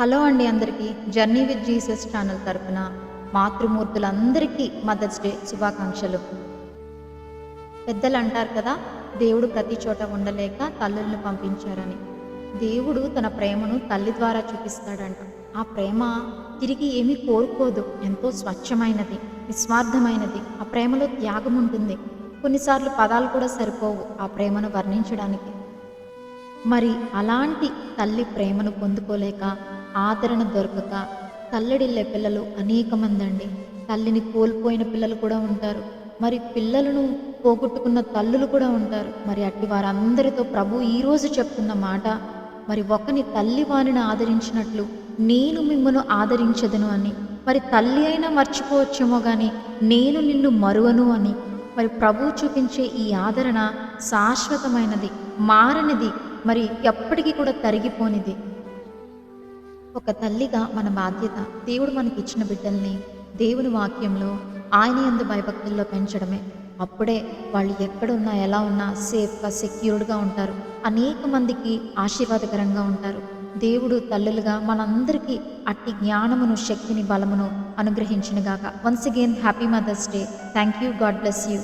Hello అండి అందరికీ. Journey with Jesus channel తరపున మాతృమూర్తులందరికీ మదర్స్ డే శుభాకాంక్షలు. పెద్దలు అంటారు కదా, దేవుడు ప్రతి చోట ఉండలేక తల్లులను పంపించారని. దేవుడు తన ప్రేమను తల్లి ద్వారా చూపిస్తాడంట. ఆ ప్రేమ తిరిగి ఏమీ కోరుకోదు, ఎంతో స్వచ్ఛమైనది, నిస్వార్థమైనది. ఆ ప్రేమలో త్యాగం ఉంటుంది. కొన్నిసార్లు పదాలు కూడా సరిపోవు ఆ ప్రేమను వర్ణించడానికి. మరి అలాంటి తల్లి ప్రేమను పొందుకోలేక, ఆదరణ దొరకక తల్లడిల్లే పిల్లలు అనేక మంది అండి. తల్లిని కోల్పోయిన పిల్లలు కూడా ఉంటారు. మరి పిల్లలను పోగొట్టుకున్న తల్లులు కూడా ఉంటారు. మరి అట్టి వారందరితో ప్రభు ఈరోజు చెప్తున్న మాట, మరి ఒకని తల్లి వానిని ఆదరించినట్లు నేను మిమ్మను ఆదరించదను అని. మరి తల్లి అయినా మర్చిపోవచ్చేమో కానీ నేను నిన్ను మరువను అని. మరి ప్రభు చూపించే ఈ ఆదరణ శాశ్వతమైనది, మారనిది, మరి ఎప్పటికీ కూడా తరిగిపోనిది. ఒక తల్లిగా మన బాధ్యత దేవుడు మనకి ఇచ్చిన బిడ్డల్ని దేవుని వాక్యంలో, ఆయన యందు భయభక్తుల్లో పెంచడమే. అప్పుడే వాళ్ళు ఎక్కడున్నా, ఎలా ఉన్నా సేఫ్గా, సెక్యూర్డ్గా ఉంటారు. అనేక మందికి ఆశీర్వాదకరంగా ఉంటారు. దేవుడు తల్లులుగా మనందరికీ అట్టి జ్ఞానమును, శక్తిని, బలమును అనుగ్రహించునుగాక. Once again happy mother's day. Thank you. God bless you.